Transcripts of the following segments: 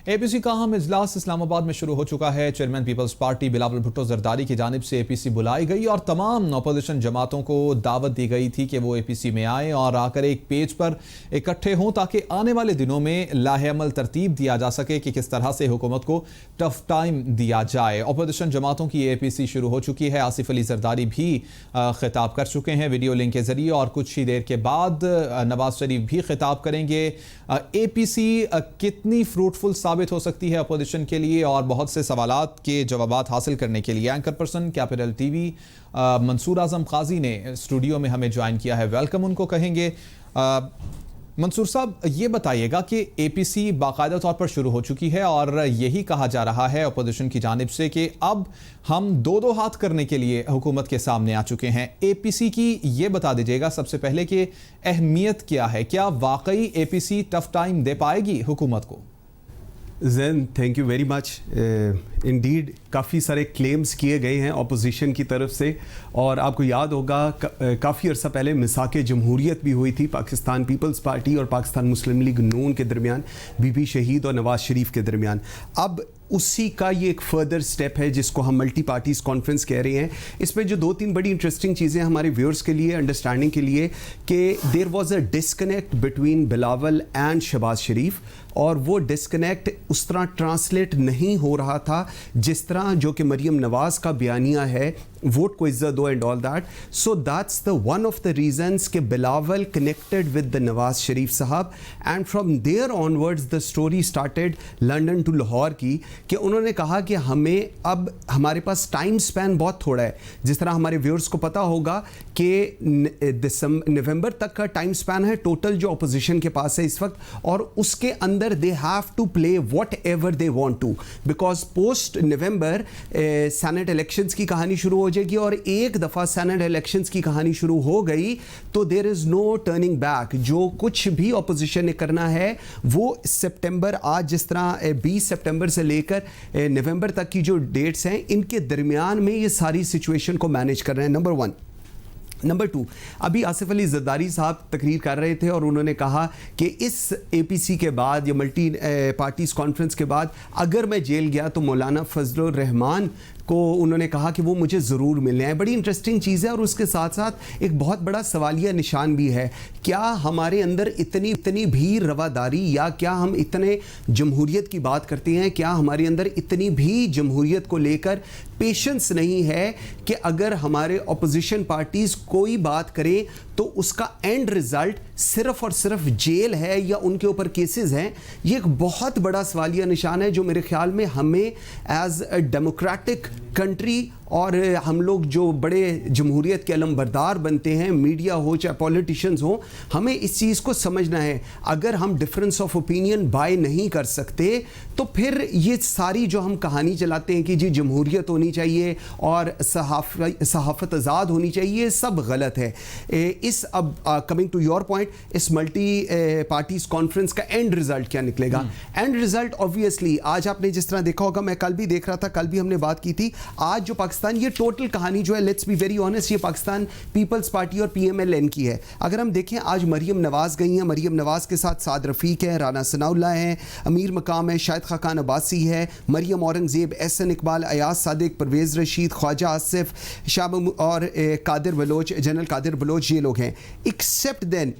اے پی سی کا اہم اجلاس اسلام آباد میں شروع ہو چکا ہے۔ چیئرمین پیپلز پارٹی بلاول بھٹو زرداری کی جانب سے اے پی سی بلائی گئی اور تمام اپوزیشن جماعتوں کو دعوت دی گئی تھی کہ وہ اے پی سی میں آئیں اور آ کر ایک پیج پر اکٹھے ہوں تاکہ آنے والے دنوں میں لاہ عمل ترتیب دیا جا سکے کہ کس طرح سے حکومت کو ٹف ٹائم دیا جائے۔ اپوزیشن جماعتوں کی اے پی سی شروع ہو چکی ہے۔ آصف علی زرداری بھی خطاب کر چکے ہیں ویڈیو لنک کے ذریعے اور کچھ ہی دیر کے بعد نواز شریف بھی خطاب کریں گے۔ اے پی سی کتنی فروٹفل ثابت ہو سکتی ہے اپوزیشن کے لیے اور بہت سے سوالات کے جوابات حاصل کرنے کے لیے anchor person capital T V Mansoor Azam Qazi نے اسٹوڈیو میں ہمیں جوائن کیا ہے۔ ویلکم ان کو کہیں گے۔ منصور صاحب یہ بتائیے گا کہ اے پی سی باقاعدہ طور پر شروع ہو چکی ہے اور یہی کہا جا رہا ہے اپوزیشن کی جانب سے کہ اب ہم دو ہاتھ کرنے کے لیے حکومت کے سامنے آ چکے ہیں۔ اے پی سی کی یہ بتا دیجیے گا سب سے پہلے کہ اہمیت کیا ہے، کیا واقعی اے پی سی ٹف ٹائم دے پائے گی حکومت کو؟ Zain thank you very much. Indeed کافی سارے کلیمز کیے گئے ہیں اپوزیشن کی طرف سے، اور آپ کو یاد ہوگا کافی عرصہ پہلے مساق جمہوریت بھی ہوئی تھی پاکستان پیپلز پارٹی اور پاکستان مسلم لیگ نون کے درمیان، بی بی شہید اور نواز شریف کے درمیان۔ اب اسی کا یہ ایک فردر سٹیپ ہے جس کو ہم ملٹی پارٹیز کانفرنس کہہ رہے ہیں۔ اس میں جو دو تین بڑی انٹرسٹنگ چیزیں ہمارے ویورز کے لیے انڈرسٹینڈنگ کے لیے کہ there was a disconnect between Bilawal and Shehbaz Sharif, اور وہ ڈسکنیکٹ اس طرح ٹرانسلیٹ نہیں ہو رہا تھا جس طرح جو کہ مریم نواز کا بیانیہ ہے ووٹ کو عزت دو and all that. So that's the one of the reasons کہ Bilawal connected with the Nawaz Sharif Sahab, and from there onwards the story started London to Lahore کی، کہ انہوں نے کہا کہ ہمیں اب ہمارے پاس ٹائم سپین بہت تھوڑا ہے۔ جس طرح ہمارے ویورز کو پتہ ہوگا کہ نومبر تک کا ٹائم سپین ہے ٹوٹل جو اپوزیشن کے پاس ہے اس وقت، اور اس کے اندر they have to play whatever they want to, because post November Senate elections کی کہانی شروع ہو جائے گی، اور ایک دفعہ سینٹ الیکشنز کی کہانی شروع ہو گئی تو there is no turning back۔ جو کچھ بھی اپوزیشن نے کرنا ہے وہ سپٹمبر، آج جس طرح 20 سپٹمبر سے لے کر نومبر تک کی جو ڈیٹس ہیں ان کے درمیان میں یہ ساری سچویشن کو مینیج کر رہے ہیں، نمبر 1۔ نمبر 2، ابھی آصف علی زرداری صاحب تقریر کر رہے تھے اور انہوں نے کہا کہ اس اے پی سی کے بعد یا ملٹی پارٹیز کانفرنس کے بعد اگر میں جیل گیا تو مولانا فضل الرحمان کو انہوں نے کہا کہ وہ مجھے ضرور ملنے ہیں۔ بڑی انٹرسٹنگ چیز ہے، اور اس کے ساتھ ساتھ ایک بہت بڑا سوالیہ نشان بھی ہے، کیا ہمارے اندر اتنی بھی رواداری، یا کیا ہم اتنے جمہوریت کی بات کرتے ہیں، کیا ہمارے اندر اتنی بھی جمہوریت کو لے کر پیشنس نہیں ہے کہ اگر ہمارے اپوزیشن پارٹیز کوئی بات کریں تو اس کا اینڈ رزلٹ صرف اور صرف جیل ہے یا ان کے اوپر کیسز ہیں؟ یہ ایک بہت بڑا سوالیہ نشان ہے جو میرے خیال میں ہمیں ایز اے ڈیموکریٹک کنٹری، اور ہم لوگ جو بڑے جمہوریت کے علم بردار بنتے ہیں، میڈیا ہو چاہے پولیٹیشنز ہوں، ہمیں اس چیز کو سمجھنا ہے۔ اگر ہم ڈفرینس آف اوپینین بائی نہیں کر سکتے تو پھر یہ ساری جو ہم کہانی چلاتے ہیں کہ جی جمہوریت ہونی چاہیے اور صحافت آزاد ہونی چاہیے، سب غلط ہے۔ اس اب کمنگ ٹو یور پوائنٹ، اس ملٹی پارٹیز کانفرنس کا اینڈ رزلٹ کیا نکلے گا؟ اینڈ رزلٹ آبویسلی آج آپ نے جس طرح دیکھا ہوگا، میں کل بھی دیکھ رہا تھا، کل بھی ہم نے بات کی تھی، آج جو پاکستان، یہ ٹوٹل کہانی جو ہے لیٹس بی ویری آنیسٹ، یہ پاکستان پیپلز پارٹی اور پی ایم ایل این کی ہے۔ اگر ہم دیکھیں آج مریم نواز گئی ہیں، مریم نواز کے ساتھ سعد رفیق ہے، رانا ثناء اللہ ہیں، امیر مقام ہے، شاہد خاقان عباسی ہے، مریم اورنگزیب، احسن اقبال، ایاز صادق، پرویز رشید، خواجہ آصف، شاب اور قادر بلوچ، جنرل قادر بلوچ، یہ لوگ ہیں۔ ایکسیپٹ دین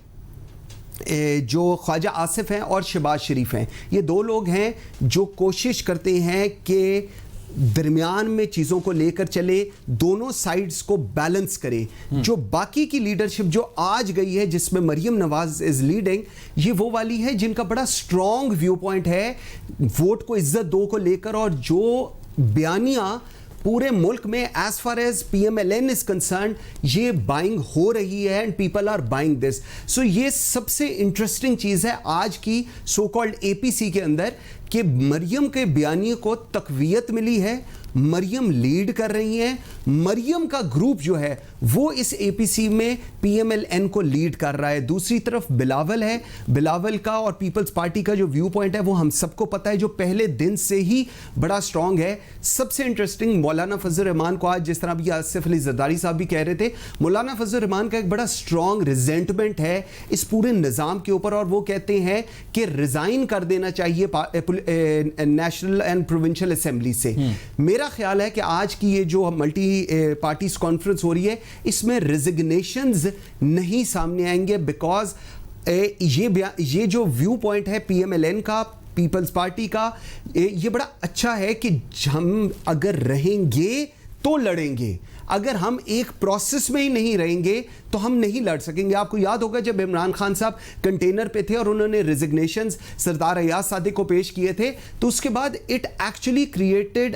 جو خواجہ آصف ہیں اور شہباز شریف ہیں، یہ دو لوگ ہیں جو کوشش کرتے ہیں کہ درمیان میں چیزوں کو لے کر چلے، دونوں سائیڈز کو بیلنس کرے۔ جو باقی کی لیڈرشپ جو آج گئی ہے جس میں مریم نواز از لیڈنگ، یہ وہ والی ہے جن کا بڑا سٹرونگ ویو پوائنٹ ہے ووٹ کو عزت دو کو لے کر، اور جو بیانیہ پورے ملک میں as far as P M L N is concerned یہ بائنگ ہو رہی ہے، and people are buying this. So یہ سب سے انٹرسٹنگ چیز ہے آج کی سو کالڈ اے پی سی کے اندر، کہ مریم کے بیانیے کو تقویت ملی ہے، مریم لیڈ کر رہی ہیں. مریم کا گروپ جو ہے وہ اس اے پی سی میں پی ایم ایل این کو لیڈ کر رہا ہے. دوسری طرف بلاول ہے, بلاول کا اور پیپلز پارٹی کا جو ویو پوائنٹ ہے وہ ہم سب کو پتہ ہے, جو پہلے دن سے ہی بڑا سٹرونگ ہے. سب سے انٹرسٹنگ مولانا فضل الرحمان کو آج جس طرح بھی آصف علی زرداری صاحب بھی کہہ رہے تھے, مولانا فضل الرحمان کا ایک بڑا سٹرونگ ریزنٹمنٹ ہے اس پورے نظام کے اوپر, اور وہ کہتے ہیں کہ ریزائن کر دینا چاہیے نیشنل اینڈ پروونشل اسمبلی سے. میرا خیال ہے کہ آج کی یہ جو ملٹی پارٹیز کانفرنس ہو رہی ہے اس میں ریزگنیشنز نہیں سامنے آئیں گے, بیکاز یہ جو ویو پوائنٹ ہے پی ایم ایل این کا, پیپلز پارٹی کا, یہ بڑا اچھا ہے کہ ہم اگر رہیں گے تو لڑیں گے, اگر ہم ایک پروسیس میں ہی نہیں رہیں گے تو ہم نہیں لڑ سکیں گے. آپ کو یاد ہوگا جب عمران خان صاحب کنٹینر پہ تھے اور انہوں نے ریزگنیشنز سردار ایاز صادق کو پیش کیے تھے, تو اس کے بعد it actually created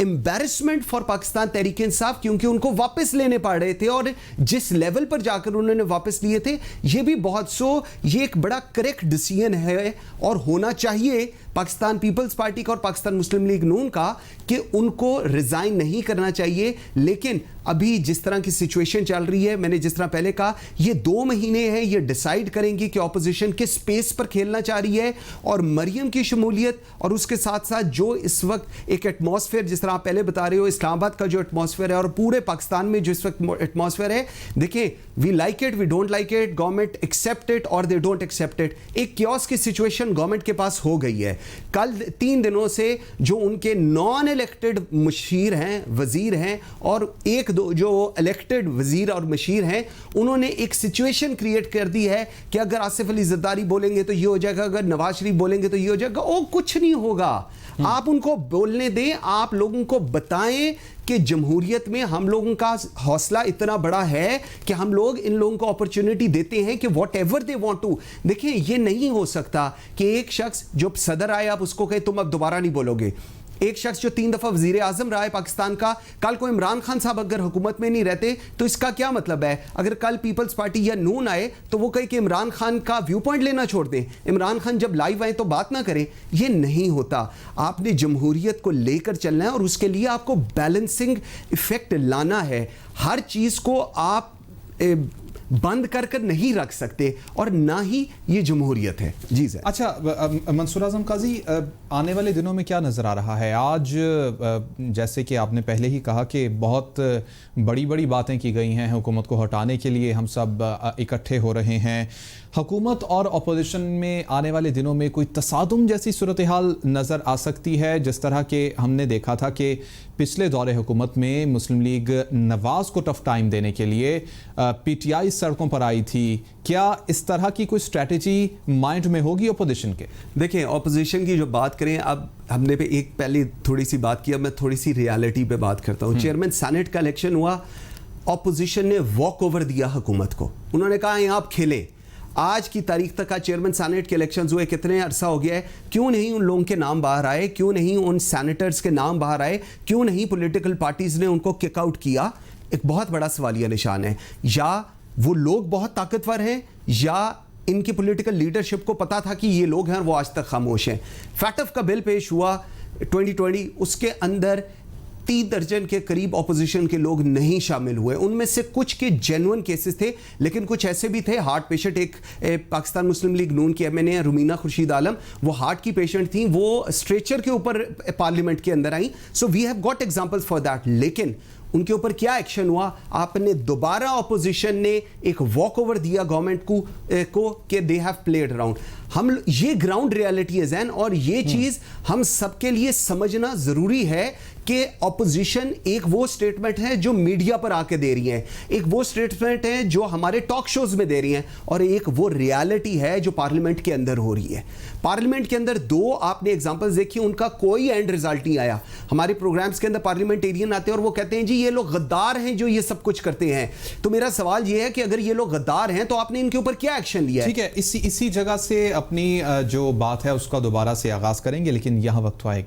embarrassment for Pakistan Tehreek Insaf, کیونکہ ان کو واپس لینے پڑ رہے تھے, اور جس لیول پر جا کر انہوں نے واپس لیے تھے یہ بھی بہت یہ ایک بڑا کریکٹ ڈیسیژن ہے اور ہونا چاہیے پاکستان پیپلز پارٹی کا اور پاکستان مسلم لیگ نون کا کہ ان کو ریزائن نہیں کرنا چاہیے. لیکن ابھی جس طرح کی سچویشن چل رہی ہے, میں نے جس طرح پہلے کہا, یہ 2 مہینے ہیں, یہ ڈیسائیڈ کریں گے کہ اپوزیشن کس سپیس پر کھیلنا چاہ رہی ہے, اور مریم کی شمولیت اور اس کے ساتھ ساتھ جو اس وقت ایک ایٹماسفیئر, جس طرح آپ پہلے بتا رہے ہو اسلام آباد کا جو ایٹماسفیئر ہے اور پورے پاکستان میں جو اس وقت ایٹماسفیئر ہے, دیکھیں we like it, we don't like it, government accept it اور دے ڈونٹ ایکسیپٹ اٹ. ایک کیوس کی سچویشن گورنمنٹ کے پاس ہو گئی ہے. کل 3 دنوں سے جو ان کے نان الیکٹڈ مشیر ہیں, وزیر ہیں, اور 1-2 جو الیکٹڈ وزیر اور مشیر ہیں, انہوں نے ایک سچویشن کریٹ کر دی ہے کہ اگر آصف علی زرداری بولیں گے تو یہ ہو جائے گا, اگر نواز شریف بولیں گے تو یہ ہو جائے گا. او کچھ نہیں ہوگا, آپ ان کو بولنے دیں, آپ لوگوں کو بتائیں کہ جمہوریت میں ہم لوگوں کا حوصلہ اتنا بڑا ہے کہ ہم لوگ ان لوگوں کو اپرچونٹی دیتے ہیں کہ whatever they want to. دیکھیں یہ نہیں ہو سکتا کہ ایک شخص جو صدر آئے آپ اس کو کہیں تم اب دوبارہ نہیں بولو گے. ایک شخص جو 3 دفعہ وزیر اعظم رہا ہے پاکستان کا, کل کو عمران خان صاحب اگر حکومت میں نہیں رہتے تو اس کا کیا مطلب ہے؟ اگر کل پیپلز پارٹی یا نون آئے تو وہ کہے کہ عمران خان کا ویو پوائنٹ لینا چھوڑ دیں, عمران خان جب لائیو آئے تو بات نہ کریں. یہ نہیں ہوتا. آپ نے جمہوریت کو لے کر چلنا ہے اور اس کے لیے آپ کو بیلنسنگ ایفیکٹ لانا ہے. ہر چیز کو آپ بند کر نہیں رکھ سکتے, اور نہ ہی یہ جمہوریت ہے. جی سر. اچھا منصور اعظم قاضی, آنے والے دنوں میں کیا نظر آ رہا ہے؟ آج جیسے کہ آپ نے پہلے ہی کہا کہ بہت بڑی بڑی باتیں کی گئی ہیں حکومت کو ہٹانے کے لیے, ہم سب اکٹھے ہو رہے ہیں. حکومت اور اپوزیشن میں آنے والے دنوں میں کوئی تصادم جیسی صورتحال نظر آ سکتی ہے, جس طرح کہ ہم نے دیکھا تھا کہ پچھلے دور حکومت میں مسلم لیگ نواز کو ٹف ٹائم دینے کے لیے پی ٹی آئی سڑکوں پر آئی تھی. کیا اس طرح کی کوئی اسٹریٹجی مائنڈ میں ہوگی اپوزیشن کے؟ دیکھیں اپوزیشن کی جو بات کریں, اب ہم نے ایک پہلے تھوڑی سی بات کی, اب میں تھوڑی سی ریالٹی پہ بات کرتا ہوں. چیئرمین سینٹ کا الیکشن ہوا, اپوزیشن نے واک اوور دیا حکومت کو, انہوں نے کہا یہاں آپ کھیلیں. آج کی تاریخ تک کا چیئرمین سینٹ کے الیکشنز ہوئے, کتنے عرصہ ہو گیا ہے, کیوں نہیں ان لوگوں کے نام باہر آئے, کیوں نہیں ان سینیٹرز کے نام باہر آئے, کیوں نہیں پولیٹیکل پارٹیز نے ان کو کک آؤٹ کیا؟ ایک بہت بڑا سوالیہ نشان ہے. یا وہ لوگ بہت طاقتور ہیں, یا ان کی پولیٹیکل لیڈرشپ کو پتا تھا کہ یہ لوگ ہیں, وہ آج تک خاموش ہیں. فیکٹف کا بل پیش ہوا 2020, اس کے اندر 30 درجن کے قریب اپوزیشن کے لوگ نہیں شامل ہوئے. ان میں سے کچھ کے جینوئن کیسز تھے, لیکن کچھ ایسے بھی تھے. ہارٹ پیشنٹ, ایک پاکستان مسلم لیگ نون کی ایم این اے رومینہ خورشید عالم, وہ ہارٹ کی پیشنٹ تھیں, وہ اسٹریچر کے اوپر پارلیمنٹ کے اندر آئیں. So we have got examples for that. لیکن ان کے اوپر کیا ایکشن ہوا؟ آپ نے دوبارہ اپوزیشن نے ایک واک اوور دیا گورنمنٹ کو کہ دے ہیو پلیڈ اراؤنڈ. ہم یہ گراؤنڈ ریالٹی ہے زین, اور یہ چیز ہم سب کے لیے سمجھنا ضروری ہے کہ اپوزیشن ایک وہ سٹیٹمنٹ ہے جو میڈیا پر آ کے دے رہی ہیں, ایک وہ سٹیٹمنٹ ہے جو ہمارے ٹاک شوز میں دے رہی ہیں, اور ایک وہ ریالٹی ہے جو پارلیمنٹ کے اندر ہو رہی ہے. پارلیمنٹ کے اندر 2 آپ نے ایگزامپلز دیکھی, ان کا کوئی اینڈ رزلٹ نہیں آیا. ہمارے پروگرامز کے اندر پارلیمنٹیرین آتے ہیں اور وہ کہتے ہیں جی یہ لوگ غدار ہیں جو یہ سب کچھ کرتے ہیں. تو میرا سوال یہ ہے کہ اگر یہ لوگ غدار ہیں تو آپ نے ان کے اوپر کیا ایکشن لیا ہے؟ ٹھیک ہے, اسی جگہ سے اپنی جو بات ہے اس کا دوبارہ سے آغاز کریں گے, لیکن یہاں وقت ہوا ایک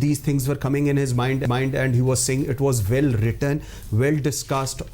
these things were coming in his mind and he was saying it was well written, well discussed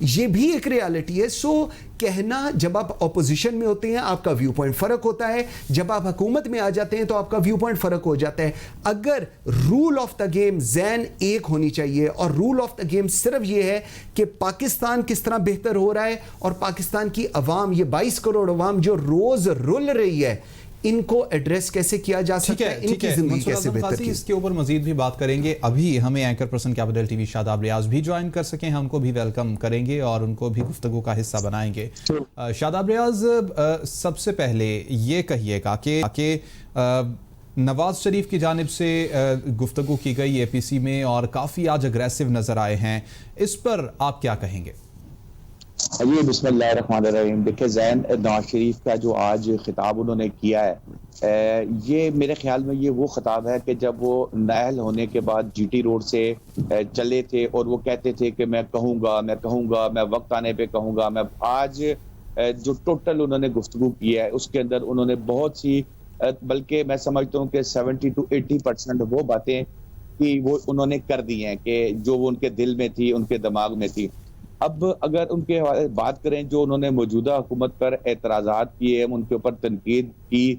یہ بھی ایک ریالٹی ہے. سو کہنا جب آپ اپوزیشن میں ہوتے ہیں آپ کا ویو پوائنٹ فرق ہوتا ہے, جب آپ حکومت میں آ جاتے ہیں تو آپ کا ویو پوائنٹ فرق ہو جاتا ہے. اگر رول آف دا گیم ذہن ایک ہونی چاہیے, اور رول آف دا گیم صرف یہ ہے کہ پاکستان کس طرح بہتر ہو رہا ہے, اور پاکستان کی عوام, یہ 22 کروڑ عوام جو روز رل رہی ہے, ان کو ایڈریس کیسے کیا جا سکتا ہے, ان کی زندگی کیسے بہتر کی. اس کے اوپر مزید بھی بات کریں گے. ابھی ہمیں anchor person capital T V Shadab Riaz بھی جوائن کر سکیں, ہم کو بھی ویلکم کریں گے اور ان کو بھی گفتگو کا حصہ بنائیں گے. شاداب ریاض, سب سے پہلے یہ کہیے گا کہ نواز شریف کی جانب سے گفتگو کی گئی اے پی سی میں اور کافی آج اگریسو نظر آئے ہیں, اس پر آپ کیا کہیں گے؟ جی بسم اللہ الرحمن الرحیم. دیکھیں زین, نواز شریف کا جو آج خطاب انہوں نے کیا ہے, یہ میرے خیال میں یہ وہ خطاب ہے کہ جب وہ نااہل ہونے کے بعد جی ٹی روڈ سے چلے تھے اور وہ کہتے تھے کہ میں کہوں گا, میں وقت آنے پہ کہوں گا. میں آج جو ٹوٹل انہوں نے گفتگو کی ہے اس کے اندر انہوں نے بہت سی, بلکہ میں سمجھتا ہوں کہ 70 to 80% وہ باتیں کہ وہ انہوں نے کر دی ہیں کہ جو وہ ان کے دل میں تھی, ان کے دماغ میں تھی. اب اگر ان کے بات کریں جو انہوں نے موجودہ حکومت پر اعتراضات کیے, ان کے اوپر تنقید کی,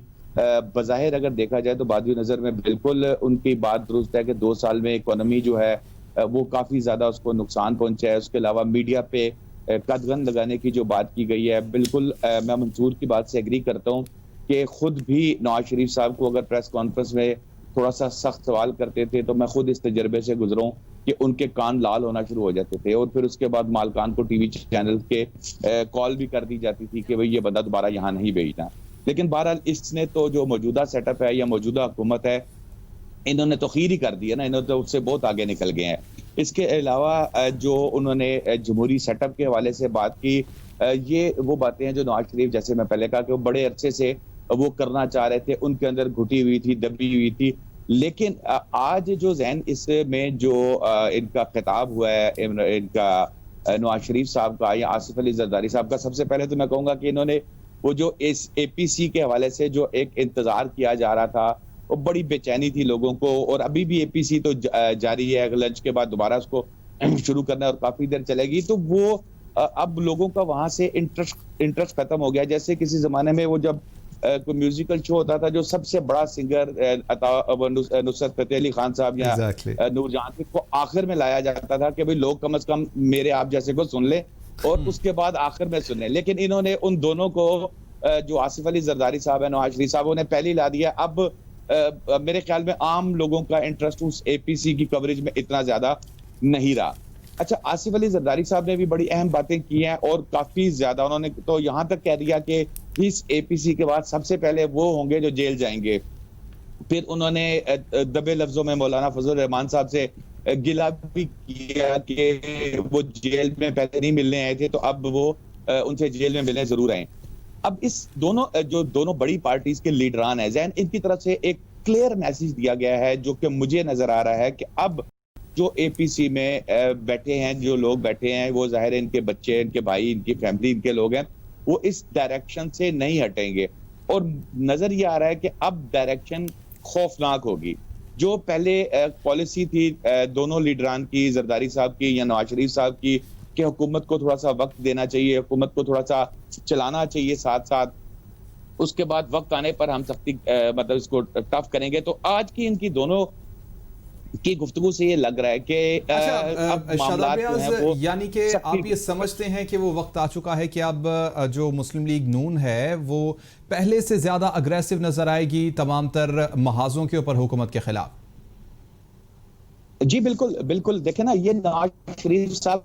بظاہر اگر دیکھا جائے تو بادی نظر میں بالکل ان کی بات درست ہے کہ 2 سال میں اکانومی جو ہے وہ کافی زیادہ اس کو نقصان پہنچا ہے. اس کے علاوہ میڈیا پہ قدغن لگانے کی جو بات کی گئی ہے, بالکل میں منصور کی بات سے ایگری کرتا ہوں کہ خود بھی نواز شریف صاحب کو اگر پریس کانفرنس میں تھوڑا سا سخت سوال کرتے تھے تو میں خود اس تجربے سے گزروں کہ ان کے کان لال ہونا شروع ہو جاتے تھے, اور پھر اس کے بعد مالکان کو ٹی وی چینل کے کال بھی کر دی جاتی تھی کہ بھئی یہ بندہ دوبارہ یہاں نہیں بھیجنا. لیکن بہرحال اس نے تو جو موجودہ سیٹ اپ ہے یا موجودہ حکومت ہے, انہوں نے تو خیر ہی کر دی ہے نا, انہوں نے تو اس سے بہت آگے نکل گئے ہیں. اس کے علاوہ جو انہوں نے جمہوری سیٹ اپ کے حوالے سے بات کی, یہ وہ باتیں ہیں جو نواز شریف, جیسے میں پہلے کہا کہ وہ بڑے عرصے سے وہ کرنا چاہ رہے تھے, ان کے اندر گھٹی ہوئی تھی, دبی ہوئی تھی. لیکن آج جو ذہن اس میں جو ان کا خطاب ہوا ہے, ان کا نواز شریف صاحب کا یا آصف علی زرداری صاحب کا, سب سے پہلے تو میں کہوں گا کہ انہوں نے وہ جو اس اے پی سی کے حوالے سے جو ایک انتظار کیا جا رہا تھا, وہ بڑی بے چینی تھی لوگوں کو, اور ابھی بھی اے پی سی تو جاری ہے, لنچ کے بعد دوبارہ اس کو شروع کرنا ہے اور کافی دیر چلے گی. تو وہ اب لوگوں کا وہاں سے انٹرسٹ ختم ہو گیا. جیسے کسی زمانے میں وہ جب کوئی میوزیکل شو ہوتا تھا, جو سب سے بڑا سنگر نصرت فتح علی خان صاحب یا نور جہاں کو آخر میں لایا جاتا تھا کہ بھئی لوگ کم از کم میرے آپ جیسے کو سن لیں اور اس کے بعد آخر میں سنیں. لیکن انہوں نے ان دونوں کو, جو آصف علی زرداری صاحب ہیں, نواز شریف صاحب, نے پہلے لا دیا. اب میرے خیال میں عام لوگوں کا انٹرسٹ اس اے پی سی کی کوریج میں اتنا زیادہ نہیں رہا. اچھا, آصف علی زرداری صاحب نے بھی بڑی اہم باتیں کی ہیں اور کافی زیادہ انہوں نے تو یہاں تک کہہ دیا کہ اس اے پی سی کے بعد سب سے پہلے وہ ہوں گے جو جیل جائیں گے. پھر انہوں نے دبے لفظوں میں مولانا فضل الرحمان صاحب سے گلہ بھی کیا کہ وہ جیل میں پہلے نہیں ملنے آئے تھے تو اب وہ ان سے جیل میں ملنے ضرور آئے. اب اس دونوں بڑی پارٹیز کے لیڈران ہیں زین, ان کی طرف سے ایک کلیئر میسج دیا گیا ہے جو کہ مجھے نظر آ رہا ہے کہ اب جو اے پی سی میں بیٹھے ہیں, جو لوگ بیٹھے ہیں, وہ ظاہر ہے ان کے بچے, ان کے بھائی, ان کی فیملی, ان کے لوگ ہیں, وہ اس ڈائریکشن سے نہیں ہٹیں گے. اور نظر یہ آ رہا ہے کہ اب ڈائریکشن خوفناک ہوگی. جو پہلے پالیسی تھی دونوں لیڈران کی, زرداری صاحب کی یا نواز شریف صاحب کی, کہ حکومت کو تھوڑا سا وقت دینا چاہیے, حکومت کو تھوڑا سا چلانا چاہیے ساتھ ساتھ, اس کے بعد وقت آنے پر ہم سختی مطلب اس کو ٹف کریں گے. تو آج کی ان کی دونوں کی گفتگو سے یہ لگ رہا ہے کہ شاداب ریاض, یعنی کہ آپ یہ سمجھتے ہیں کہ وہ وقت آ چکا ہے کہ اب جو مسلم لیگ نون ہے وہ پہلے سے زیادہ اگریسو نظر آئے گی تمام تر محاذوں کے اوپر حکومت کے خلاف؟ جی بالکل بالکل. دیکھیں نا, یہ نواز شریف صاحب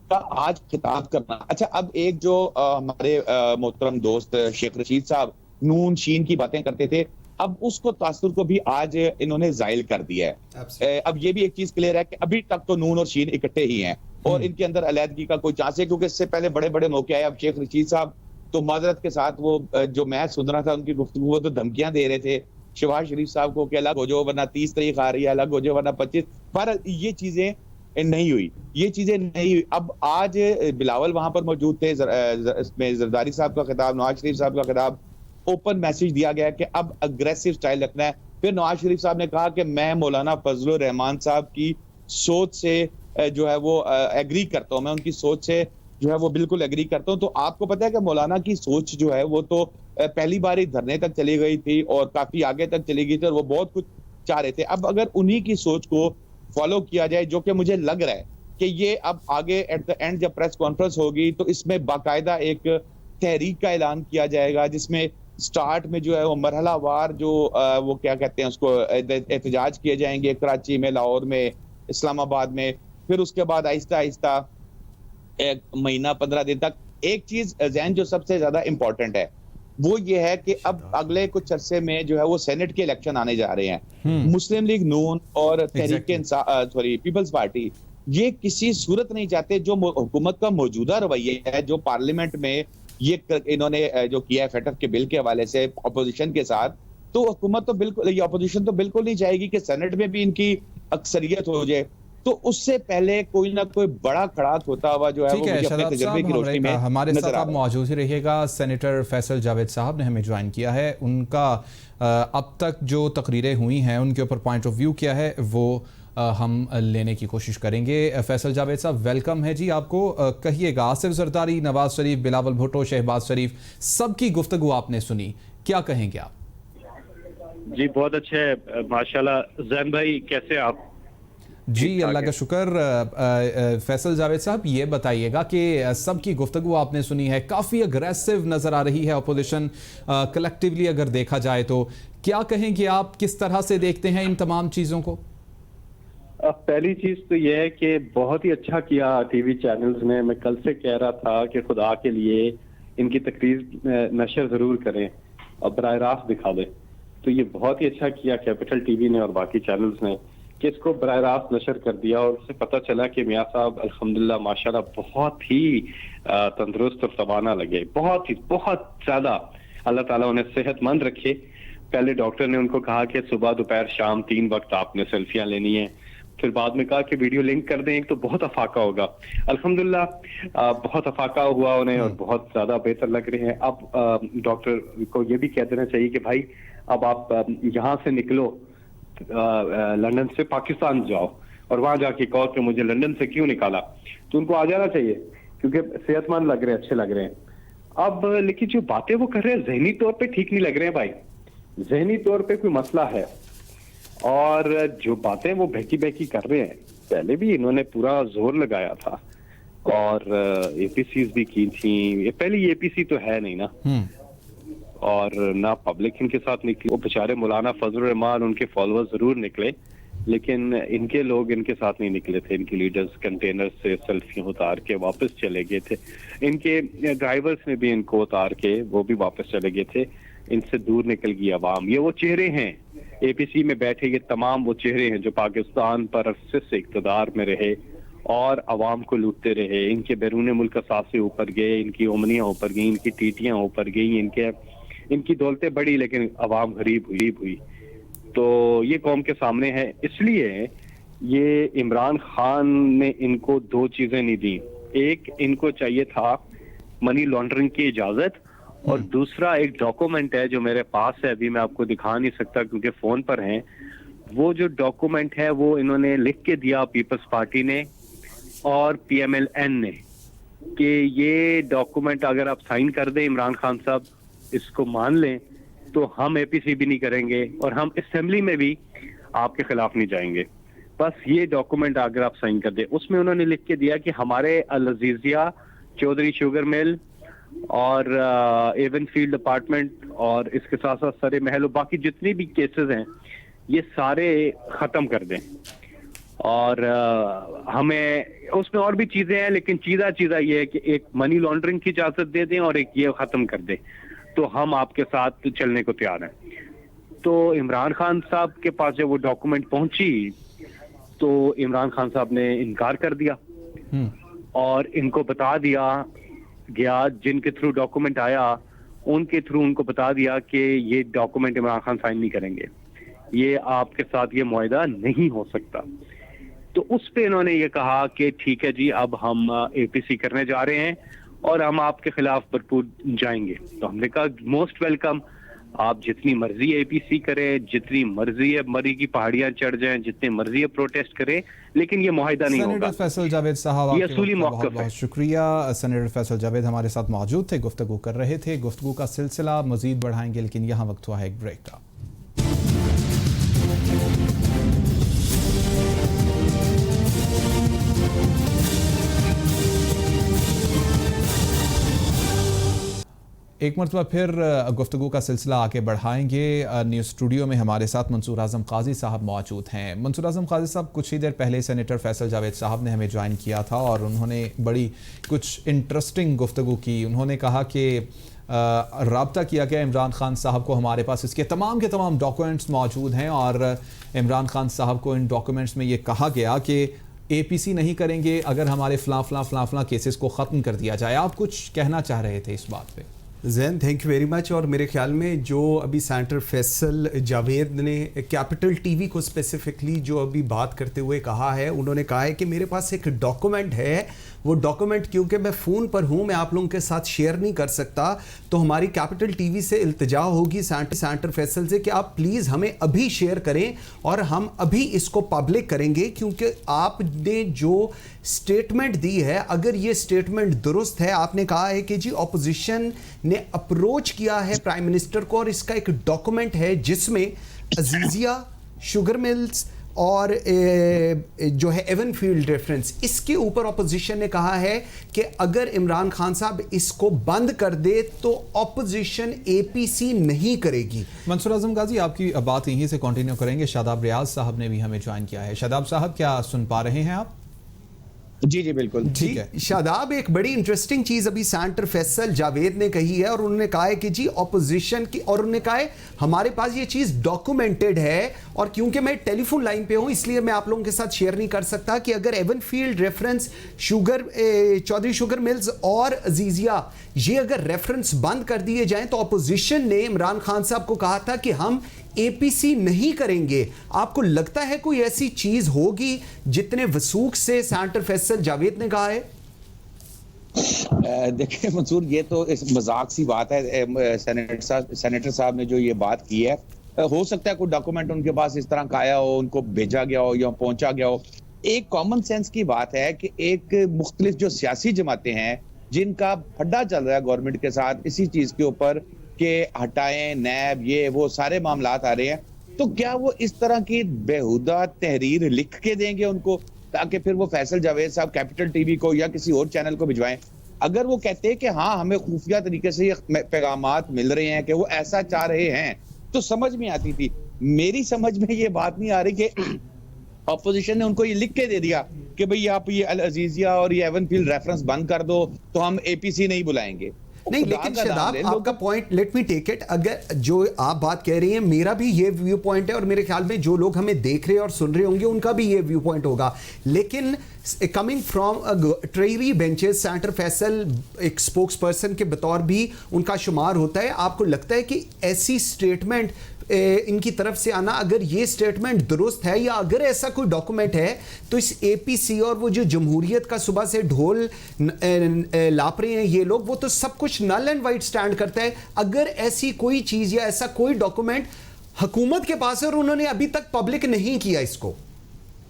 کا آج خطاب کرنا, اچھا اب ایک جو ہمارے محترم دوست شیخ رشید صاحب نون شین کی باتیں کرتے تھے, اب اس کو تاثر کو بھی آج انہوں نے زائل کر دیا ہے. اب یہ بھی ایک چیز کلیئر ہے کہ ابھی تک تو نون اور شین اکٹھے ہی ہیں اور ان کے اندر علیحدگی کا کوئی چانس ہے, کیونکہ اس سے پہلے بڑے بڑے موقع آئے. اب شیخ رشید صاحب تو معذرت کے ساتھ وہ جو میں سن رہا تھا ان کی گفتگو, وہ تو دھمکیاں دے رہے تھے شہباز شریف صاحب کو کہ الگ ہو جاؤ ورنہ 30 تاریخ آ رہی ہے, الگ ہو جاؤ ورنہ 25. پر یہ چیزیں نہیں ہوئی. اب آج بلاول وہاں پر موجود تھے, زرداری صاحب کا خطاب, نواز شریف صاحب کا خطاب, اوپن میسج دیا گیا کہ اب اگریسو سٹائل رکھنا ہے. پھر نواز شریف صاحب نے کہا کہ میں مولانا فضل الرحمان صاحب کی سوچ سے جو ہے وہ ایگری کرتا ہوں, میں ان کی سوچ سے جو ہے وہ بالکل ایگری کرتا ہوں. تو آپ کو پتا ہے کہ مولانا کی سوچ جو ہے وہ تو پہلی بار ہی دھرنے تک چلی گئی تھی اور کافی آگے تک چلی گئی تھی اور وہ بہت کچھ چاہ رہے تھے. اب اگر انہی کی سوچ کو فالو کیا جائے, جو کہ مجھے لگ رہا ہے کہ یہ اب آگے ایٹ دا اینڈ جب پریس کانفرنس ہوگی تو اس میں باقاعدہ ایک تحریک کا اعلان کیا جائے گا, جس میں سٹارٹ میں جو ہے وہ مرحلہ وار جو وہ کیا کہتے ہیں اس کو احتجاج کیے جائیں گے, کراچی میں, لاہور میں, اسلام آباد میں, پھر اس کے بعد آہستہ آہستہ ایک مہینہ 15 دن تک. ایک چیز ذہن جو سب سے زیادہ امپورٹنٹ ہے وہ یہ ہے کہ اب اگلے کچھ عرصے میں جو ہے وہ سینٹ کے الیکشن آنے جا رہے ہیں. مسلم لیگ نون اور تحریک پیپلز پارٹی یہ کسی صورت نہیں چاہتے جو حکومت کا موجودہ رویہ ہے, جو پارلیمنٹ میں یہ انہوں نے جو کیا ہے فیٹ اف کے بل کے حوالے سے اپوزیشن کے ساتھ, تو حکومت تو بالکل, یہ اپوزیشن تو بالکل نہیں چاہے گی کہ سینٹ میں بھی ان کی اکثریت ہو جائے. تو اس سے پہلے کوئی نہ کوئی بڑا کھڑاک ہوتا ہوا جو ہے وہ مجھے اپنے تجربے کی روشنی میں ہمارے ساتھ آپ موجود ہی رہیے گا. سینیٹر فیصل جاوید صاحب نے ہمیں جوائن کیا ہے. ان کا اب تک جو تقریریں ہوئی ہیں ان کے اوپر پوائنٹ آف ویو کیا ہے وہ ہم لینے کی کوشش کریں گے. فیصل جاوید صاحب ویلکم ہے جی آپ کو. کہیے گا, آصف زرداری, نواز شریف, بلاول بھٹو, شہباز شریف, سب کی گفتگو آپ نے سنی, کیا کہیں گے آپ؟ جی بہت اچھے ماشاءاللہ. زین بھائی کیسے آپ؟ جی اللہ کا شکر. فیصل جاوید صاحب یہ بتائیے گا کہ سب کی گفتگو آپ نے سنی ہے, کافی اگریسو نظر آ رہی ہے اپوزیشن کلیکٹیولی اگر دیکھا جائے تو, کیا کہیں گے آپ, کس طرح سے دیکھتے ہیں ان تمام چیزوں کو؟ پہلی چیز تو یہ ہے کہ بہت ہی اچھا کیا ٹی وی چینلز نے. میں کل سے کہہ رہا تھا کہ خدا کے لیے ان کی تقریر نشر ضرور کریں اور براہ راست دکھا دیں. تو یہ بہت ہی اچھا کیا کیپٹل ٹی وی نے اور باقی چینلز نے کہ اس کو براہ راست نشر کر دیا, اور اس سے پتہ چلا کہ میاں صاحب الحمدللہ ماشاءاللہ بہت ہی تندرست اور توانا لگے, بہت زیادہ. اللہ تعالیٰ انہیں صحت مند رکھے. پہلے ڈاکٹر نے ان کو کہا کہ صبح دوپہر شام 3 وقت آپ نے سیلفیاں لینی ہیں, پھر بعد میں کہا کہ ویڈیو لنک کر دیں ایک تو بہت افاقہ ہوگا. الحمدللہ بہت افاقہ ہوا انہیں اور بہت زیادہ بہتر لگ رہے ہیں. اب ڈاکٹر کو یہ بھی کہہ دینا چاہیے کہ بھائی اب آپ یہاں سے نکلو, لندن سے پاکستان جاؤ اور وہاں جا کے کہو کہ مجھے لندن سے کیوں نکالا. تو ان کو آ جانا چاہیے کیونکہ صحت مند لگ رہے ہیں, اچھے لگ رہے ہیں. اب لیکن جو باتیں وہ کر رہے ہیں ذہنی طور پہ ٹھیک نہیں لگ رہے ہیں بھائی. ذہنی طور پہ کوئی مسئلہ ہے, اور جو باتیں وہ بہکی کر رہے ہیں, پہلے بھی انہوں نے پورا زور لگایا تھا اور اے پی سیز بھی کی تھیں. پہلی اے پی سی تو ہے نہیں نا, اور نہ پبلک ان کے ساتھ نکلی. وہ بیچارے مولانا فضل الرحمان ان کے فالوور ضرور نکلے, لیکن ان کے لوگ ان کے ساتھ نہیں نکلے تھے. ان کے لیڈرز کنٹینر سے سیلفیاں اتار کے واپس چلے گئے تھے. ان کے ڈرائیورز نے بھی ان کو اتار کے وہ بھی واپس چلے گئے تھے. ان سے دور نکل گئی عوام. یہ وہ چہرے ہیں اے پی سی میں بیٹھے, یہ تمام وہ چہرے ہیں جو پاکستان پر عرصے سے اقتدار میں رہے اور عوام کو لوٹتے رہے. ان کے بیرون ملک اثاثے اوپر گئے, ان کی اومنیاں اوپر گئیں, ان کی ٹیٹیاں اوپر گئیں, ان کی دولتیں بڑی, لیکن عوام غریب ہوئی. تو یہ قوم کے سامنے ہے. اس لیے یہ عمران خان نے ان کو 2 چیزیں نہیں دیں. ایک, ان کو چاہیے تھا منی لانڈرنگ کی اجازت, اور دوسرا ایک ڈاکومنٹ ہے جو میرے پاس ہے, ابھی میں آپ کو دکھا نہیں سکتا کیونکہ فون پر ہیں. وہ جو ڈاکومنٹ ہے وہ انہوں نے لکھ کے دیا پیپلز پارٹی نے اور پی ایم ایل این نے کہ یہ ڈاکومنٹ اگر آپ سائن کر دیں عمران خان صاحب, اس کو مان لیں, تو ہم اے پی سی بھی نہیں کریں گے اور ہم اسمبلی میں بھی آپ کے خلاف نہیں جائیں گے. بس یہ ڈاکومنٹ اگر آپ سائن کر دیں. اس میں انہوں نے لکھ کے دیا کہ ہمارے العزیزیہ, چودھری شوگر مل اور ایون فیلڈ اپارٹمنٹ اور اس کے ساتھ ساتھ سرے محل و باقی جتنی بھی کیسز ہیں یہ سارے ختم کر دیں. اور ہمیں اس میں اور بھی چیزیں ہیں, لیکن چیزہ یہ ہے کہ ایک منی لانڈرنگ کی اجازت دے دیں اور ایک یہ ختم کر دیں, تو ہم آپ کے ساتھ چلنے کو تیار ہیں. تو عمران خان صاحب کے پاس جب وہ ڈاکومنٹ پہنچی تو عمران خان صاحب نے انکار کر دیا اور ان کو بتا دیا گیا, جن کے تھرو ڈاکومنٹ آیا ان کے تھرو ان کو بتا دیا کہ یہ ڈاکومنٹ عمران خان سائن نہیں کریں گے, یہ آپ کے ساتھ یہ معاہدہ نہیں ہو سکتا. تو اس پہ انہوں نے یہ کہا کہ ٹھیک ہے جی, اب ہم اے پی سی کرنے جا رہے ہیں اور ہم آپ کے خلاف بھرپور جائیں گے. تو ہم نے کہا موسٹ ویلکم, آپ جتنی مرضی اے پی سی کریں, جتنی مرضی مری کی پہاڑیاں چڑھ جائیں, جتنے مرضی پروٹیسٹ کریں, لیکن یہ معاہدہ نہیں ہوگا. سینیٹر فیصل جاوید صاحب یہ آپ اصولی کے وقت کا موقف بہت ہے. بہت شکریہ. سینیٹر فیصل جاوید ہمارے ساتھ موجود تھے, گفتگو کر رہے تھے. گفتگو کا سلسلہ مزید بڑھائیں گے, لیکن یہاں وقت ہوا ہے ایک بریک کا. ایک مرتبہ پھر گفتگو کا سلسلہ آگے بڑھائیں گے. نیوز اسٹوڈیو میں ہمارے ساتھ منصور اعظم قاضی صاحب موجود ہیں. منصور اعظم قاضی صاحب, کچھ ہی دیر پہلے سینیٹر فیصل جاوید صاحب نے ہمیں جوائن کیا تھا اور انہوں نے بڑی کچھ انٹرسٹنگ گفتگو کی. انہوں نے کہا کہ رابطہ کیا گیا عمران خان صاحب کو, ہمارے پاس اس کے تمام ڈاکومنٹس موجود ہیں اور عمران خان صاحب کو ان ڈاکومنٹس میں یہ کہا گیا کہ اے پی سی نہیں کریں گے اگر ہمارے فلاں کیسز کو ختم کر دیا جائے. آپ کچھ کہنا چاہ رہے تھے اس بات پہ؟ زین تھینک یو ویری مچ. اور میرے خیال میں جو ابھی سینیٹر فیصل جاوید نے کیپٹل ٹی وی کو اسپیسیفکلی جو ابھی بات کرتے ہوئے کہا ہے, انہوں نے کہا ہے کہ میرے پاس ایک ڈاکومنٹ ہے, وہ ڈاکومنٹ کیونکہ میں فون پر ہوں, میں آپ لوگوں کے ساتھ شیئر نہیں کر سکتا, تو ہماری کیپٹل ٹی وی سے التجا ہوگی سینیٹر فیصل سے کہ آپ پلیز ہمیں ابھی شیئر کریں اور ہم ابھی اس کو پبلک کریں گے, کیونکہ آپ نے جو سٹیٹمنٹ دی ہے, اگر یہ سٹیٹمنٹ درست ہے, آپ نے کہا ہے کہ جی اپوزیشن نے اپروچ کیا ہے پرائم منسٹر کو اور اس کا ایک ڈاکومنٹ ہے جس میں عزیزیہ, شوگر ملز اور جو ہے ایون فیلڈ ریفرنس, اس کے اوپر اپوزیشن نے کہا ہے کہ اگر عمران خان صاحب اس کو بند کر دے تو اپوزیشن اے پی سی نہیں کرے گی. منصور اعظم غازی, آپ کی بات یہیں سے کنٹینیو کریں گے. شاداب ریاض صاحب نے بھی ہمیں جوائن کیا ہے. شاداب صاحب, کیا سن پا رہے ہیں آپ؟ جی جی بالکل ٹھیک ہے. شاداب, ایک بڑی انٹرسٹنگ چیز ابھی سینیٹر فیصل جاوید نے کہی ہے اور انہوں نے کہا ہے کہ جی اپوزیشن کی, اور انہوں نے کہا ہے ہمارے پاس یہ چیز ڈاکومنٹڈ ہے, اور کیونکہ میں ٹیلی فون لائن پہ ہوں اس لیے میں آپ لوگوں کے ساتھ شیئر نہیں کر سکتا کہ اگر Avenfield reference, Chaudhry Sugar Mills اور عزیزیہ, یہ اگر ریفرنس بند کر دیے جائیں تو اپوزیشن نے عمران خان صاحب کو کہا تھا کہ ہم اے پی سی نہیں کریں گے. آپ کو لگتا ہے کوئی ایسی چیز ہوگی جتنے وثوق سے سینیٹر فیصل جاوید نے کہا ہے؟ دیکھیں منصور, یہ تو مذاق سی بات ہے. سینیٹر صاحب نے جو یہ بات کی ہے, ہو سکتا ہے کوئی ڈاکومنٹ ان کے پاس اس طرح کا آیا ہو, ان کو بھیجا گیا ہو یا پہنچا گیا ہو. ایک کامن سینس کی بات ہے کہ ایک مختلف جو سیاسی جماعتیں ہیں جن کا پھڈا چل رہا ہے گورنمنٹ کے ساتھ اسی چیز کے اوپر کہ ہٹائیں نیب, یہ وہ سارے معاملات آ رہے ہیں, تو کیا وہ اس طرح کی بیہودہ تحریر لکھ کے دیں گے ان کو تاکہ پھر وہ فیصل جاوید صاحب کیپٹل ٹی وی کو یا کسی اور چینل کو بھجوائیں؟ اگر وہ کہتے ہیں کہ ہاں ہمیں خفیہ طریقے سے یہ پیغامات مل رہے ہیں کہ وہ ایسا چاہ رہے ہیں تو سمجھ میں آتی تھی. میری سمجھ میں یہ بات نہیں آ رہی کہ اپوزیشن نے ان کو یہ لکھ کے دے دیا کہ بھئی آپ یہ العزیزیہ اور یہ ایون فیلڈ ریفرنس بند کر دو تو ہم اے پی سی نہیں بلائیں گے. نہیں, لیکن شاداب آپ کا point, let me take it, اگر جو آپ بات کہہ رہی ہیں میرا بھی یہ ویو پوائنٹ ہے اور میرے خیال میں جو لوگ ہمیں دیکھ رہے اور سن رہے ہوں گے ان کا بھی یہ ویو پوائنٹ ہوگا, لیکن coming from ٹریری benches, senator Faisal ایک اسپوکس پرسن کے بطور بھی ان کا شمار ہوتا ہے. آپ کو لگتا ہے کہ ایسی سٹیٹمنٹ ان کی طرف سے آنا, اگر یہ سٹیٹمنٹ درست ہے یا اگر ایسا کوئی ڈاکومنٹ ہے تو اس اے پی سی اور وہ جو جمہوریت کا صبح سے ڈھول لاپ رہے ہیں یہ لوگ, وہ تو سب کچھ نل اینڈ وائٹ سٹینڈ کرتا ہے. اگر ایسی کوئی چیز یا ایسا کوئی ڈاکومنٹ حکومت کے پاس ہے اور انہوں نے ابھی تک پبلک نہیں کیا اس کو.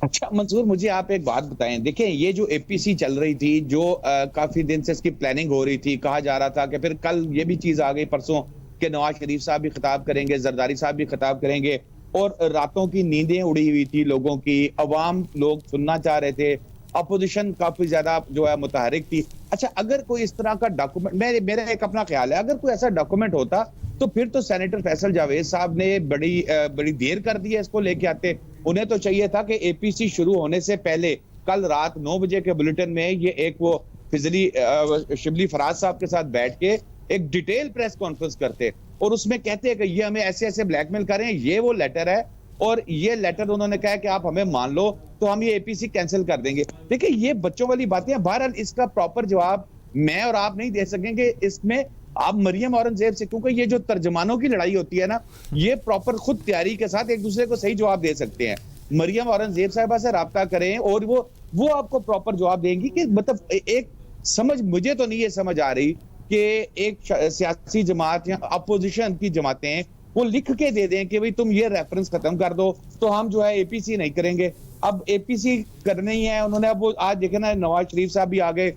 اچھا منصور, مجھے آپ ایک بات بتائیں. دیکھیں یہ جو اے پی سی چل رہی تھی, جو کافی دن سے اس کی پلاننگ ہو رہی تھی, کہا جا رہا تھا کہ پھر کل یہ بھی چیز آ گئی پرسوں کہ نواز شریف صاحب بھی خطاب کریں گے, زرداری صاحب بھی خطاب کریں گے, اور راتوں کی نیندیں اڑی ہوئی تھی لوگوں کی, عوام لوگ سننا چاہ رہے تھے, اپوزیشن کافی زیادہ جو ہے متحرک تھی. اچھا اگر کوئی اس طرح کا ڈاکومنٹ, میرا ایک اپنا خیال ہے, اگر کوئی ایسا ڈاکومنٹ ہوتا تو پھر تو سینیٹر فیصل جاوید صاحب نے بڑی دیر کر دی ہے اس کو لے کے آتے. انہیں تو چاہیے تھا کہ اے پی سی شروع ہونے سے پہلے کل رات 9 بجے کے بلیٹن میں یہ ایک وہ فضلی شبلی فراز صاحب کے ساتھ بیٹھ کے ایک ڈیٹیل پریس کانفرنس کرتے اور اس میں کہتے ہیں کہ یہ ہمیں ایسے ایسے بلیک میل کر رہے ہیں, یہ وہ لیٹر ہے اور یہ لیٹر انہوں نے کہا کہ آپ ہمیں مان لو تو ہم یہ اے پی سی کینسل کر دیں گے. دیکھیں یہ بچوں والی باتیں ہیں. بہرحال اس کا پراپر جواب میں اور آپ نہیں دے سکیں گے. اس میں آپ مریم اورنگزیب سے, کیونکہ یہ جو ترجمانوں کی لڑائی ہوتی ہے نا, یہ پراپر خود تیاری کے ساتھ ایک دوسرے کو صحیح جواب دے سکتے ہیں. مریم اورنگزیب صاحبہ سے رابطہ کریں اور وہ آپ کو پراپر جواب دیں گی کہ مطلب ایک سمجھ, مجھے تو نہیں یہ سمجھ آ رہی کہ ایک سیاسی جماعت یا اپوزیشن کی جماعتیں وہ لکھ کے دے دیں کہ بھئی تم یہ ریفرنس ختم کر دو تو ہم جو ہے اے پی سی نہیں کریں گے. اب اے پی سی کرنے ہی ہے انہوں نے. اب وہ آج دیکھیں نا نواز شریف صاحب بھی آگے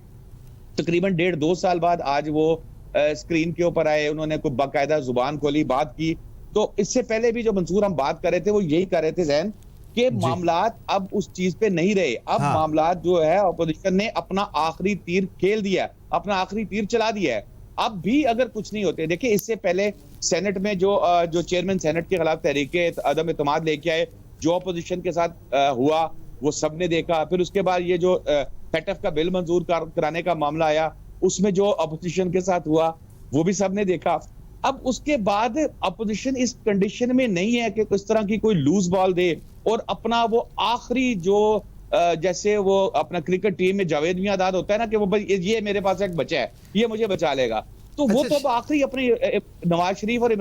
تقریباً 1.5-2 سال بعد آج وہ اسکرین کے اوپر آئے, انہوں نے کوئی باقاعدہ زبان کھولی, بات کی. تو اس سے پہلے بھی جو منصور ہم بات کر رہے تھے وہ یہی کر رہے تھے ذہن کہ معاملات اب اس چیز پہ نہیں رہے. اب معاملات جو ہے اپوزیشن نے اپنا آخری تیر کھیل دیا ہے, اپنا آخری تیر چلا دیا ہے. اب بھی اگر کچھ نہیں ہوتے, دیکھیں اس سے پہلے سینٹ میں جو چیئرمین سینٹ کے خلاف تحریک عدم اعتماد لے کے آئے, جو اپوزیشن کے ساتھ ہوا وہ سب نے دیکھا. پھر اس کے بعد یہ جو پیٹ ایف کا بل منظور کرانے کا معاملہ آیا, اس میں جو اپوزیشن کے ساتھ ہوا وہ بھی سب نے دیکھا. اب اس کے بعد اپوزیشن اس کنڈیشن میں نہیں ہے کہ اس طرح کی کوئی لوز بال دے اور اپنا وہ آخری جو جیسے وہ اپنا کرکٹ ٹیم میں جاوید میاں داد ہوتا ہے نا کہ وہ یہ میرے پاس ایک بچہ ہے, یہ مجھے بچا لے گا, تو وہ تو آخری اپنے نواز شریف اور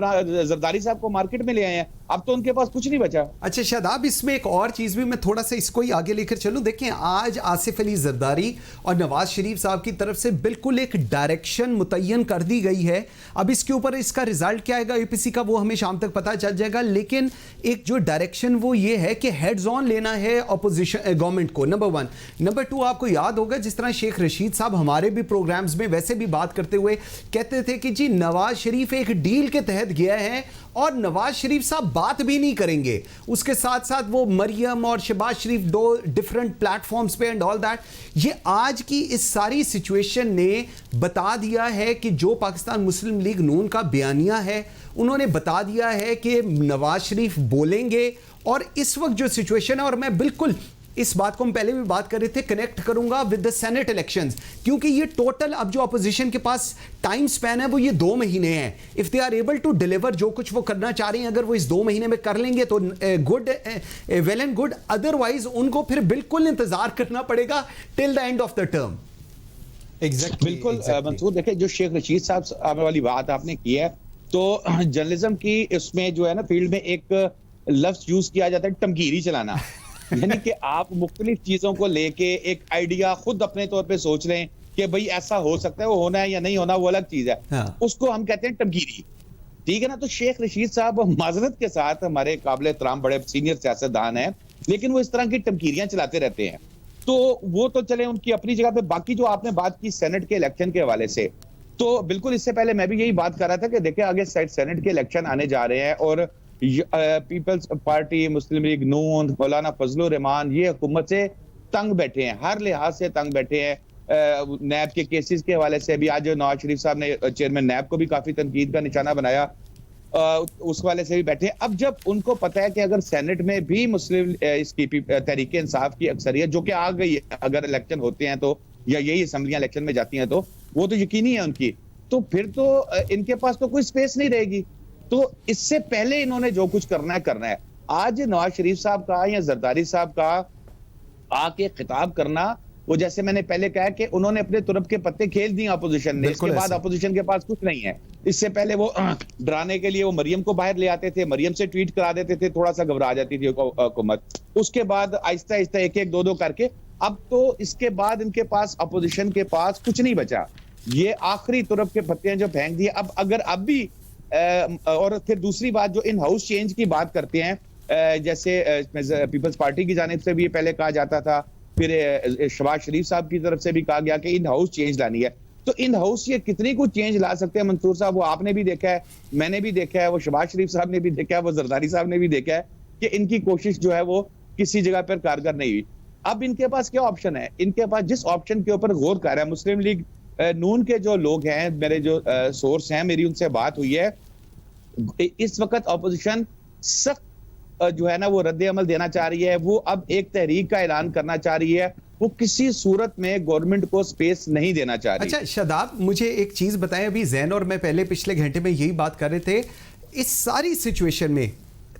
زرداری صاحب کو مارکیٹ میں لے آئے ہیں. اب تو ان کے پاس کچھ نہیں بچا. اچھا شاداب, اس میں ایک اور چیز بھی میں تھوڑا سا اس کو ہی آگے لے کر چلوں. دیکھیں آج آصف علی زرداری اور نواز شریف صاحب کی طرف سے بالکل ایک ڈائریکشن متعین کر دی گئی ہے. اب اس کے اوپر اس کا رزلٹ کیا آئے گا اے پی سی کا وہ ہمیں شام تک پتہ چل جائے گا, لیکن ایک جو ڈائریکشن وہ یہ ہے کہ ہیڈز آن لینا ہے اپوزیشن گورنمنٹ کو, نمبر 1. نمبر 2, آپ کو یاد ہوگا جس طرح شیخ رشید صاحب ہمارے بھی پروگرامز میں ویسے بھی بات کرتے ہوئے کہتے تھے کہ جی نواز شریف ایک ڈیل کے تحت گیا ہے اور نواز شریف صاحب بات بھی نہیں کریں گے. اس کے ساتھ ساتھ وہ مریم اور شہباز شریف 2 ڈیفرنٹ پلیٹ فارمز پہ اینڈ آل دیٹ. یہ آج کی اس ساری سچویشن نے بتا دیا ہے کہ جو پاکستان مسلم لیگ نون کا بیانیہ ہے, انہوں نے بتا دیا ہے کہ نواز شریف بولیں گے. اور اس وقت جو سچویشن ہے, اور میں بالکل اس بات کو ہم پہلے بھی بات کر رہے تھے, کنیکٹ کروں گا ود دا سینٹ الیکشنز, کیونکہ یہ ٹوٹل اب جو اپوزیشن کے پاس ٹائم سپین ہے وہ یہ 2 مہینے ہیں. If they are able to deliver جو کچھ وہ کرنا چاہ رہے ہیں, اگر وہ اس 2 مہینے میں کر لیں گے تو good, well and good. Otherwise ان کو پھر بالکل انتظار کرنا پڑے گا till the end of the term. بالکل منصور, دیکھیں جو شیخ رشید صاحب والی بات آپ نے کی ہے, تو جرنلزم کی اس میں جو ہے نا فیلڈ میں ایک لفظ یوز کیا جاتا ہے ٹمگیری چلانا. یعنی کہ آپ مختلف چیزوں کو لے کے ایک آئیڈیا خود اپنے طور پہ سوچ لیں کہ بھئی ایسا ہو سکتا ہے, وہ ہونا ہے یا نہیں ہونا وہ الگ چیز ہے, اس کو ہم کہتے ہیں ٹمگیری. ٹھیک ہے نا. تو شیخ رشید صاحب معذرت کے ساتھ ہمارے قابل احترام بڑے سینئر سیاستدان ہیں, لیکن وہ اس طرح کی ٹمگیریاں چلاتے رہتے ہیں. تو وہ تو چلے ان کی اپنی جگہ پہ. باقی جو آپ نے بات کی سینٹ کے الیکشن کے حوالے سے, تو بالکل اس سے پہلے میں بھی یہی بات کر رہا تھا کہ دیکھیں آگے سینٹ کے الیکشن آنے جا رہے ہیں, اور پیپلز پارٹی, مسلم لیگ نون, مولانا فضل الرحمان یہ حکومت سے تنگ بیٹھے ہیں, ہر لحاظ سے تنگ بیٹھے ہیں. نیب کے کیسز کے حوالے سے بھی آج نواز شریف صاحب نے چیئرمین نیب کو بھی کافی تنقید کا نشانہ بنایا, اس حوالے سے بھی بیٹھے. اب جب ان کو پتہ ہے کہ اگر سینٹ میں بھی مسلم اس کی تحریک انصاف کی اکثریت جو کہ آ گئی ہے, اگر الیکشن ہوتے ہیں تو, یا یہی اسمبلیاں الیکشن میں جاتی ہیں تو وہ تو یقینی ہے ان کی, تو پھر تو ان کے پاس تو کوئی سپیس نہیں رہے گی. تو اس سے پہلے انہوں نے جو کچھ کرنا ہے. آج نواز شریف صاحب کا یا زرداری صاحب کا آ کے خطاب کرنا, وہ جیسے میں نے پہلے کہا کہ انہوں نے اپنے ترب کے پتے کھیل دیے اپوزیشن نے. اس کے بعد اپوزیشن کے پاس کچھ نہیں ہے. اس سے پہلے وہ ڈرانے کے لیے وہ مریم کو باہر لے آتے تھے, مریم سے ٹویٹ کرا دیتے تھے, تھوڑا سا گھبرا جاتی تھی حکومت. اس کے بعد آہستہ آہستہ 1-1, 2-2 کر کے اب تو اس کے بعد ان کے پاس اپوزیشن کے پاس کچھ نہیں بچا. یہ آخری ترب کے پتے جو پھینک دیے. اب اگر اب بھی اور پھر دوسری بات جو ان ہاؤس چینج کی بات کرتے ہیں, جیسے پیپلز پارٹی کی جانب سے بھی یہ پہلے کہا جاتا تھا, پھر شہباز شریف صاحب کی طرف سے بھی کہا گیا کہ ان ہاؤس چینج لانی ہے. تو ان ہاؤس یہ کتنی کچھ چینج لا سکتے ہیں منصور صاحب, وہ آپ نے بھی دیکھا ہے, میں نے بھی دیکھا ہے, وہ شہباز شریف صاحب نے بھی دیکھا ہے, وہ زرداری صاحب نے بھی دیکھا ہے کہ ان کی کوشش جو ہے وہ کسی جگہ پر کارگر نہیں ہوئی. اب ان کے پاس کیا آپشن ہے؟ ان کے پاس جس آپشن کے اوپر غور کر رہا ہے مسلم لیگ نون کے جو لوگ ہیں, میرے جو سورس ہیں, میری ان سے بات ہوئی ہے, اس وقت اپوزیشن سخت جو ہے نا وہ رد عمل دینا چاہ رہی ہے. وہ اب ایک تحریک کا اعلان کرنا چاہ رہی ہے, وہ کسی صورت میں گورنمنٹ کو سپیس نہیں دینا چاہ رہی. اچھا شاداب, مجھے ایک چیز بتائیں, ابھی زین اور میں پچھلے گھنٹے میں یہی بات کر رہے تھے, اس ساری سچویشن میں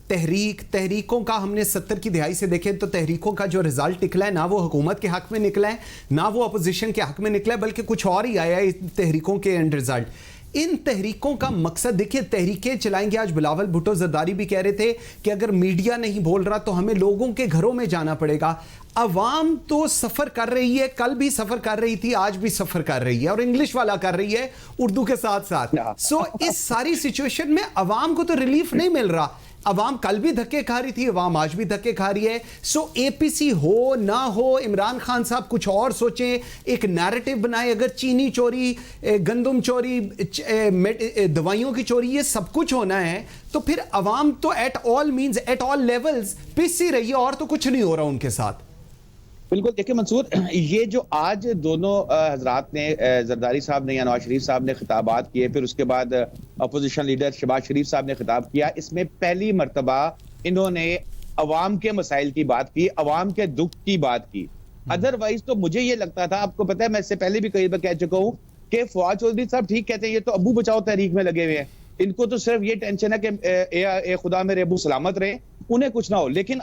تحریکوں کا ہم نے 70 کی دہائی سے دیکھیں تو تحریکوں کا جو رزلٹ نکلا ہے, نہ وہ حکومت کے حق میں نکلا ہے, نہ وہ اپوزیشن کے حق میں نکلا ہے, بلکہ کچھ اور ہی آیا ہے تحریکوں کے اینڈ رزلٹ. ان تحریکوں کا مقصد دیکھیے، تحریکیں چلائیں گے. آج بلاول بھٹو زرداری بھی کہہ رہے تھے کہ اگر میڈیا نہیں بول رہا تو ہمیں لوگوں کے گھروں میں جانا پڑے گا. عوام تو سفر کر رہی ہے، کل بھی سفر کر رہی تھی، آج بھی سفر کر رہی ہے، اور انگلش والا کر رہی ہے اردو کے ساتھ ساتھ. سو اس ساری سچویشن میں عوام کو تو ریلیف نہیں مل رہا. عوام کل بھی دھکے کھا رہی تھی، عوام آج بھی دھکے کھا رہی ہے. سو اے پی سی ہو نہ ہو، عمران خان صاحب کچھ اور سوچیں، ایک نیریٹو بنائے. اگر چینی چوری، گندم چوری، دوائیوں کی چوری، یہ سب کچھ ہونا ہے تو پھر عوام تو at all means at all levels پس ہی رہی ہے، اور تو کچھ نہیں ہو رہا ان کے ساتھ. بالکل. دیکھیں منصور، یہ جو آج دونوں حضرات نے، زرداری صاحب نے یا نواز شریف صاحب نے خطابات کیے، پھر اس کے بعد اپوزیشن لیڈر شہباز شریف صاحب نے خطاب کیا، اس میں پہلی مرتبہ انہوں نے عوام کے مسائل کی بات کی، عوام کے دکھ کی بات کی. ادروائز تو مجھے یہ لگتا تھا، آپ کو پتہ ہے میں اس سے پہلے بھی کئی بار کہہ چکا ہوں کہ فواد چودھری صاحب ٹھیک کہتے ہیں، یہ تو ابو بچاؤ تحریک میں لگے ہوئے ہیں، ان کو تو صرف یہ ٹینشن ہے کہ اے خدا میرے ابو سلامت رہے، انہیں کچھ نہ ہو. لیکن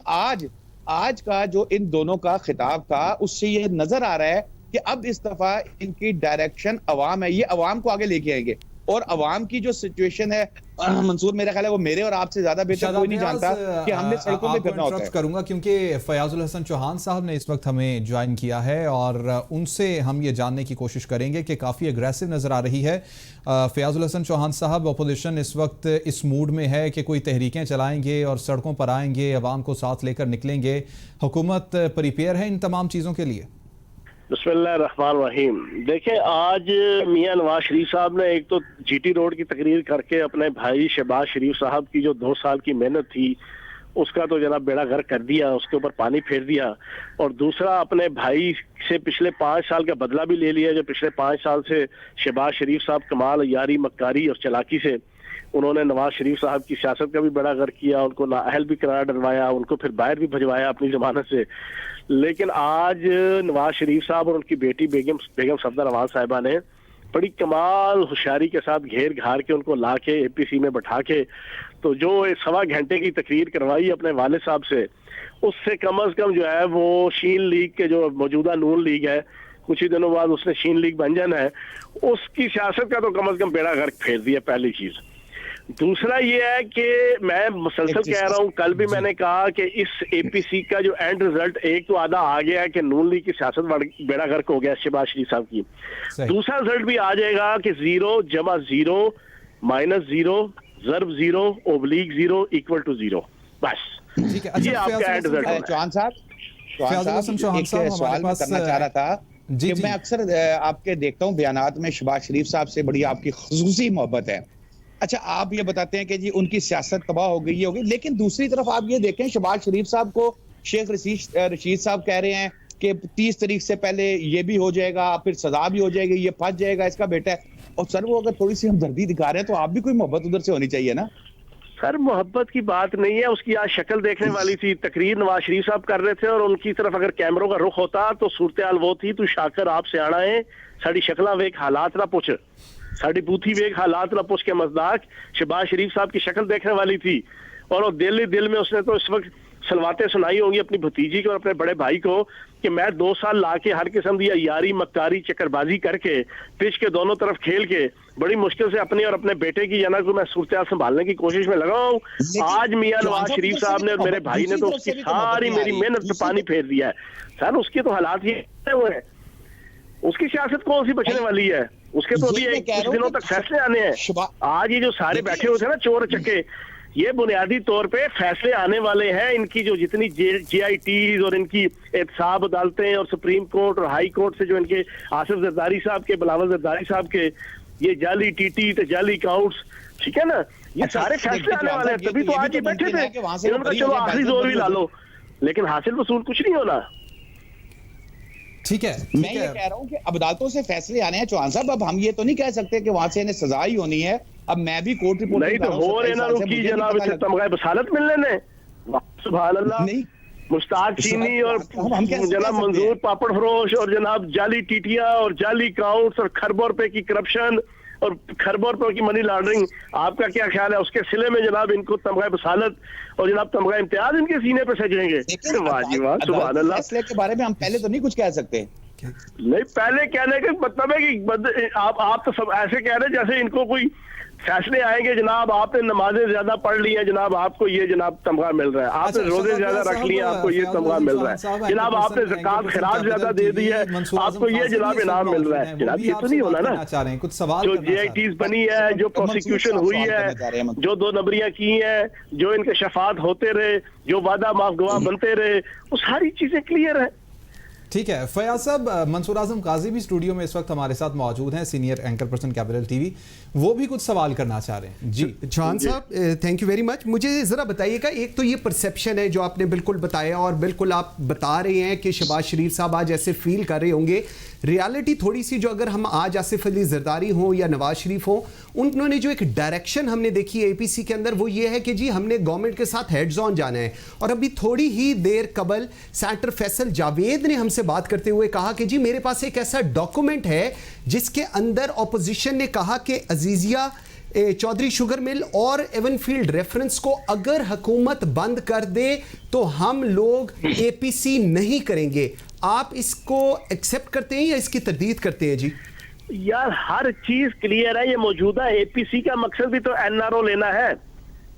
آج کا جو ان دونوں کا خطاب تھا، اس سے یہ نظر آ رہا ہے کہ اب اس دفعہ ان کی ڈائریکشن عوام ہے، یہ عوام کو آگے لے کے آئیں گے. اور عوام کی جو سچویشن ہے منصور، میرا خیال ہے وہ میرے اور آپ سے زیادہ بہتر کوئی نہیں جانتا کہ ہم نے سڑکوں میں پھرنا ہوتا ہے. کروں گا کیونکہ فیاض الحسن چوہان صاحب نے اس وقت ہمیں جوائن کیا ہے، اور ان سے ہم یہ جاننے کی کوشش کریں گے کہ کافی اگریسو نظر آ رہی ہے. فیاض الحسن چوہان صاحب، اپوزیشن اس وقت اس موڈ میں ہے کہ کوئی تحریکیں چلائیں گے اور سڑکوں پر آئیں گے، عوام کو ساتھ لے کر نکلیں گے. حکومت پریپیئر ہے ان تمام چیزوں کے لیے؟ بسم اللہ الرحمن الرحیم. دیکھیں، آج میاں نواز شریف صاحب نے ایک تو جی ٹی روڈ کی تقریر کر کے اپنے بھائی شہباز شریف صاحب کی جو 2 سال کی محنت تھی اس کا تو جناب بیڑا غرق کر دیا، اس کے اوپر پانی پھیر دیا. اور دوسرا، اپنے بھائی سے پچھلے 5 سال کا بدلہ بھی لے لیا، جو پچھلے 5 سال سے شہباز شریف صاحب کمال، یاری، مکاری اور چلاکی سے انہوں نے نواز شریف صاحب کی سیاست کا بھی بڑا غرق کیا، ان کو نااہل بھی قرار ڈلوایا، ان کو پھر باہر بھی بھجوایا اپنی ضمانت سے. لیکن آج نواز شریف صاحب اور ان کی بیٹی بیگم صفدر امان صاحبہ نے بڑی کمال ہوشیاری کے ساتھ گھیر گھار کے ان کو لا کے اے پی سی میں بٹھا کے تو جو 1.25 گھنٹے کی تقریر کروائی اپنے والد صاحب سے، اس سے کم از کم جو ہے وہ شین لیگ کے جو موجودہ نون لیگ ہے، کچھ ہی دنوں بعد اس نے شین لیگ بن جانا ہے، اس کی سیاست کا تو کم از کم بیڑا غرق پھیر دیا. پہلی چیز. دوسرا یہ ہے کہ میں مسلسل کہہ رہا ہوں، کل بھی میں نے کہا کہ اس اے پی سی کا جو اینڈ رزلٹ ایک تو آدھا آ گیا ہے کہ نون لیگ کی سیاست بیڑا غرق ہو گیا شہباز شریف صاحب کی. دوسرا رزلٹ بھی آ جائے گا کہ 0 جمع 0 مائنس 0 ضرب 0 اوبلیگ 0 ایکول ٹو 0. بس یہ آپ کا اینڈ رزلٹ ہے. چوہان صاحب ایک سوال میں کرنا چاہ رہا تھا کہ میں اکثر آپ کے دیکھتا ہوں بیانات میں شہباز شریف صاحب سے بڑی آپ کی خصوصی محبت ہے. اچھا، آپ یہ بتاتے ہیں کہ جی ان کی سیاست تباہ ہو گئی ہوگی، لیکن دوسری طرف آپ یہ دیکھیں شہباز شریف صاحب کو شیخ رشید صاحب کہہ رہے ہیں کہ 30 تاریخ سے پہلے یہ بھی ہو جائے گا، پھر سزا بھی ہو جائے گی، یہ پھنس جائے گا، اس کا بیٹا ہے. اور سر وہ اگر تھوڑی سی ہمدردی دکھا رہے ہیں تو آپ بھی کوئی محبت ادھر سے ہونی چاہیے نا. سر محبت کی بات نہیں ہے، اس کی آج شکل دیکھنے والی تھی. تقریر نواز شریف صاحب کر رہے تھے اور ان کی طرف اگر کیمروں کا رخ ہوتا تو صورتحال وہ تھی، تو شاکر آپ سے آنا ہے، ساڑی شکلاں ویک حالات نہ پوچھ، ساڑی بوتھی ویک حالات نہ پوچھ کے مزداق شہباز شریف صاحب کی شکل دیکھنے والی تھی. اور وہ دل میں اس نے تو اس وقت سلواتیں سنائی ہوں گی اپنی بھتیجی کو اور اپنے بڑے بھائی کو کہ میں 2 سال لا کے ہر قسم کی یاری، مکاری، چکر بازی کر کے پچ کے دونوں طرف کھیل کے بڑی مشکل سے اپنی اور اپنے بیٹے کی جنا کو میں صورتحال سنبھالنے کی کوشش میں لگا ہوں. آج میاں نواز شریف صاحب نے اور میرے بھائی نے تو اس کی ساری میری محنت پہ پانی پھیر دیا ہے. سر اس کے تو حالات یہ ہوئے ہیں، اس کی سیاست کون سی بچنے والی ہے؟ اس کے تو ابھی کچھ دنوں تک فیصلے آنے ہیں. آج یہ جو سارے بیٹھے ہوئے تھے نا چور چکے، یہ بنیادی طور پہ فیصلے آنے والے ہیں. ان کی جو جتنی جی آئی ٹیز اور ان کی احتساب عدالتیں اور سپریم کورٹ اور ہائی کورٹ سے جو ان کے آصف زرداری صاحب کے، بلاول زرداری صاحب کے یہ جعلی ٹی ٹی تے جعلی اکاؤنٹس، ٹھیک ہے نا، یہ سارے فیصلے آنے والے ہیں. تبھی تو آج یہ بیٹھے تھے، انہوں نے چلو آخری زور بھی لا لو، لیکن حاصل وصول کچھ نہیں ہونا. ٹھیک ہے، میں یہ کہہ رہا ہوں کہ اب عدالتوں سے فیصلے آنے ہیں چوہان صاحب. اب ہم یہ تو نہیں کہہ سکتے کہ وہاں سے انہیں سزا ہی ہونی ہے. اب میں بھی کورٹ رپورٹ نہیں تو ہو رہے نا رکی جناب تمغہ بصالت ملنے نے، سبحان اللہ، مشتاق چینی اور جناب منظور پاپڑ فروش اور جناب جعلی ٹیٹیاں اور جعلی اکاؤنٹس اور کھربوں روپے کی کرپشن اور کھربوں روپے کی منی لانڈرنگ. آپ کا کیا خیال ہے اس کے سلے میں جناب ان کو تمغہ بصالت اور جناب تمغہ امتیاز ان کے سینے پہ سجیں گے؟ واہ جی واہ، سبحان اللہ. فیصلے کے بارے میں ہم پہلے تو نہیں کچھ کہہ سکتے. نہیں پہلے کہنے کا مطلب ہے کہ آپ تو سب ایسے کہہ رہے ہیں جیسے ان کو کوئی فیصلے آئیں گے جناب آپ نے نمازیں زیادہ پڑھ لی ہیں جناب آپ کو یہ جناب تمغہ مل رہا ہے, آپ نے روزے زیادہ رکھ لیے آپ کو یہ تمغہ مل رہا ہے, جناب آپ نے زکوٰۃ خراج زیادہ دے دی ہے آپ کو یہ جناب انعام مل رہا ہے. جناب یہ تو نہیں ہونا نا, جو جے آئی ٹیز بنی ہے, جو پروسیکیوشن ہوئی ہے, جو 2 نمبریاں کی ہیں, جو انکشافات ہوتے رہے, جو وعدہ معاف گواہ بنتے رہے, وہ ساری چیزیں کلیئر ہیں. ٹھیک ہے فیاض صاحب, منصور اعظم قاضی بھی اسٹوڈیو میں اس وقت ہمارے ساتھ موجود ہیں, senior anchor person capital T وی, وہ بھی کچھ سوال کرنا چاہ رہے ہیں. جی چوہان صاحب تھینک یو ویری مچ. مجھے ذرا بتائیے گا, ایک تو یہ پرسیپشن ہے جو آپ نے بالکل بتایا اور بالکل آپ بتا رہے ہیں کہ شہباز شریف صاحب آج ایسے فیل کر رہے ہوں گے, ریالٹی تھوڑی سی جو اگر ہم آج آصف علی زرداری ہوں یا نواز شریف ہوں, انہوں نے جو ایک ڈائریکشن ہم نے دیکھی ہے اے پی سی کے اندر وہ یہ ہے کہ جی ہم نے گورنمنٹ کے ساتھ ہیڈز آن جانا ہے. اور ابھی تھوڑی ہی دیر قبل سینیٹر فیصل جاوید نے ہم سے بات کرتے ہوئے کہا کہ جی میرے پاس ایک ایسا ڈاکومنٹ ہے جس کے اندر اپوزیشن نے کہا کہ عزیزیہ, چودھری شوگر مل اور ایون فیلڈ ریفرنس کو اگر حکومت بند کر دے تو ہم لوگ اے پی سی نہیں کریں گے. آپ اس کو ایکسیپٹ کرتے ہیں یا اس کی تردید کرتے ہیں؟ جی یار ہر چیز کلیئر ہے, یہ موجودہ اے پی سی کا مقصد بھی تو این آر او لینا ہے.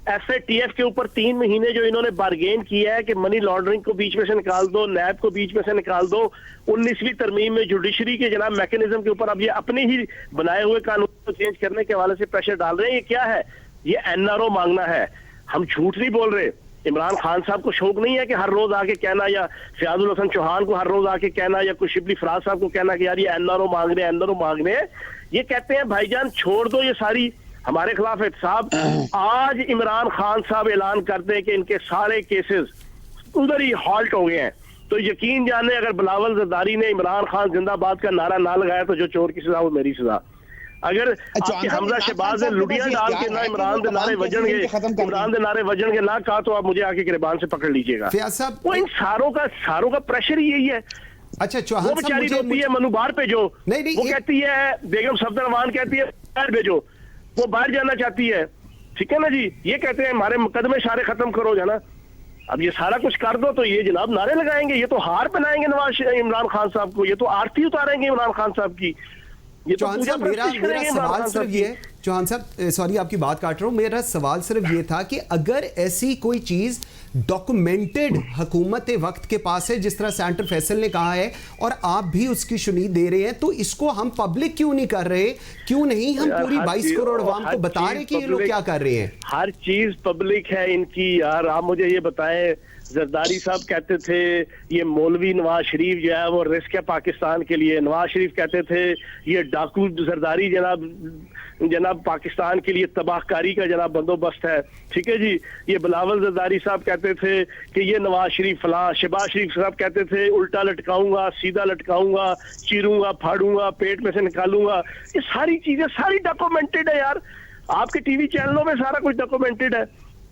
ایف اے ٹی ایف کے اوپر 3 مہینے جو انہوں نے بارگین کیا ہے کہ منی لانڈرنگ کو بیچ میں سے نکال دو, نیب کو بیچ میں سے نکال دو, 19ویں ترمیم میں جوڈیشری کے جناب میکینزم کے اوپر اب یہ اپنے ہی بنائے ہوئے قانون کو چینج کرنے کے حوالے سے پریشر ڈال رہے ہیں. یہ کیا ہے؟ یہ این آر او مانگنا ہے. ہم جھوٹ نہیں بول رہے. عمران خان صاحب کو شوق نہیں ہے کہ ہر روز آ کے کہنا, یا فیاض الحسن چوہان کو ہر روز آ کے کہنا, یا کوئی شبلی فراز صاحب کو کہنا کہ یار یہ این آر او مانگ رہے ہیں, این آر او مانگ رہے ہیں. یہ کہتے ہیں بھائی جان چھوڑ دو یہ ساری ہمارے خلاف احتساب. آج عمران خان صاحب اعلان کرتے ہیں کہ ان کے سارے کیسز ادھر ہی ہالٹ ہو گئے ہیں, تو یقین جانے اگر بلاول زرداری نے عمران خان زندہ باد کا نعرہ نہ لگایا تو جو چور کی سزا وہ میری سزا. اگر حمزہ شہباز نے لٹیاں ڈال کے نہ عمران دے نعرے وجن گے, عمران دے نعرے وجن گے نہ کہا تو آپ مجھے آ کے گریبان سے پکڑ لیجیے گا. وہ ان ساروں کا پریشر ہی یہی ہے. اچھا چوہان وہ بیچاری روتی ہے منو باہر بھیجو, وہ کہتی ہے بیگم صفدر امان کہتی ہے باہر بھیجو, وہ باہر جانا چاہتی ہے. ٹھیک ہے نا جی, یہ کہتے ہیں ہمارے مقدمے سارے ختم کرو جانا. اب یہ سارا کچھ کر دو تو یہ جناب نعرے لگائیں گے, یہ تو ہار پہنائیں گے عمران خان صاحب کو, یہ تو آرتی اتاریں گے عمران خان صاحب کی. چوہان صاحب میرا سوال صرف یہ ہے, چوہان صاحب سوری آپ کی بات کاٹ رہا ہوں, میرا سوال صرف یہ تھا کہ اگر ایسی کوئی چیز ڈاکومنٹڈ حکومت وقت کے پاس ہے جس طرح سینیٹر فیصل نے کہا ہے اور آپ بھی اس کی شنید دے رہے ہیں, تو اس کو ہم پبلک کیوں نہیں کر رہے؟ کیوں نہیں ہم پوری 22 کروڑ عوام کو بتا رہے کہ یہ لوگ کیا کر رہے ہیں؟ ہر چیز پبلک ہے ان کی. یار آپ مجھے یہ بتائیں, زرداری صاحب کہتے تھے یہ مولوی نواز شریف جو ہے وہ رسک ہے پاکستان کے لیے. نواز شریف کہتے تھے یہ ڈاکو زرداری جناب پاکستان کے لیے تباہ کاری کا جناب بندوبست ہے. ٹھیک ہے جی, یہ بلاول زرداری صاحب کہتے تھے کہ یہ نواز شریف فلاں. شہباز شریف صاحب کہتے تھے الٹا لٹکاؤں گا, سیدھا لٹکاؤں گا, چیروں گا, پھاڑوں گا, پیٹ میں سے نکالوں گا. یہ ساری چیزیں ساری ڈاکومنٹڈ ہے یار, آپ کے ٹی وی چینلوں میں سارا کچھ ڈاکومنٹڈ ہے.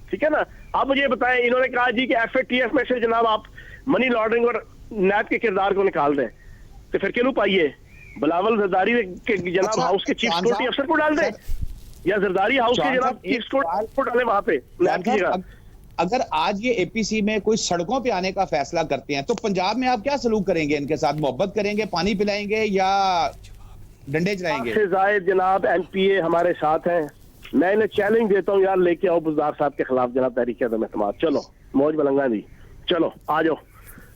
ٹھیک ہے نا. آپ مجھے بتائیں, انہوں نے کہا جی کہ ایف اے ٹی ایف میں سے جناب آپ منی لانڈرنگ اور نیب کے کردار کو نکال دیں, تو پھر کیوں پائیے بلاول زرداری کے جناب ہاؤس کے چیف سیکورٹی افسر کو ڈال دیں, یا زرداری ہاؤس کے جناب چیف سیکورٹی کو ڈالیں وہاں پہ نیب کی جگہ. اگر آج یہ اے پی سی میں کوئی سڑکوں پہ آنے کا فیصلہ کرتے ہیں تو پنجاب میں آپ کیا سلوک کریں گے؟ ان کے ساتھ محبت کریں گے, پانی پلائیں گے یا ڈنڈے چلائیں گے؟ زائد جناب این پی اے ہمارے ساتھ ہیں. میں انہیں چیلنج دیتا ہوں یار, لے کے آؤ بزدار صاحب کے خلاف جناب تحریک عدم اعتماد. چلو موج ملنگا جی, چلو آ جاؤ,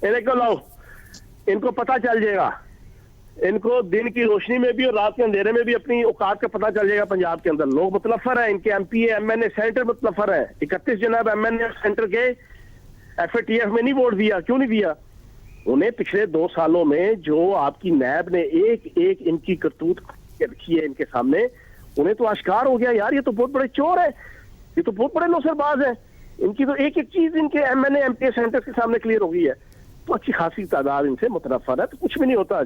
انہیں کو لاؤ, ان کو پتہ چل جائے گا, ان کو دن کی روشنی میں بھی اور رات کے اندھیرے میں بھی اپنی اوقات کا پتہ چل جائے گا. پنجاب کے اندر لوگ متنفر ہیں, ان کے M P A M N A senator متنفر ہیں. 31 جناب ایم این اے سینٹر کے ایف اے ٹی ایف میں نہیں ووٹ دیا. کیوں نہیں دیا؟ انہیں پچھلے 2 سالوں میں جو آپ کی نیب نے ایک ان کی کرتوت رکھی ہے ان کے سامنے, انہیں تو آشکار ہو گیا یار یہ تو بہت بڑے چور ہیں, یہ تو بہت بڑے نوسر باز ہیں. ان کی تو ایک چیز ان کے M N A M P A centre کے سامنے کلیئر ہو گئی ہے. تو اچھی خاصی تعداد ان سے متنفر ہے, تو کچھ بھی نہیں ہوتا.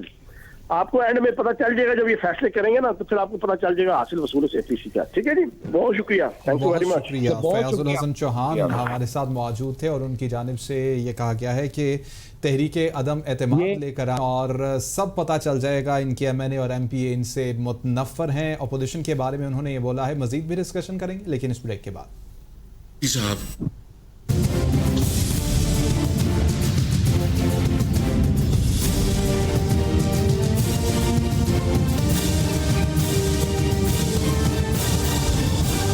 آپ کو اینڈ میں پتہ چل جائے گا جب یہ فیصلے کریں گے نا, تو پھر آپ کو پتہ چل جائے گا حاصل وصول سے اے کا. ٹھیک ہے جی, بہت شکریہ, thank you very much. Fayaz ul Hassan Chohan ہمارے ساتھ موجود تھے اور ان کی جانب سے یہ کہا گیا ہے کہ تحریک عدم اعتماد لے کر اور سب پتہ چل جائے گا. ان کے ایم این اے اور ایم پی اے ان سے متنفر ہیں. اپوزیشن کے بارے میں انہوں نے یہ بولا ہے. مزید بھی ڈسکشن کریں گے لیکن اس بریک کے بعد. صاحب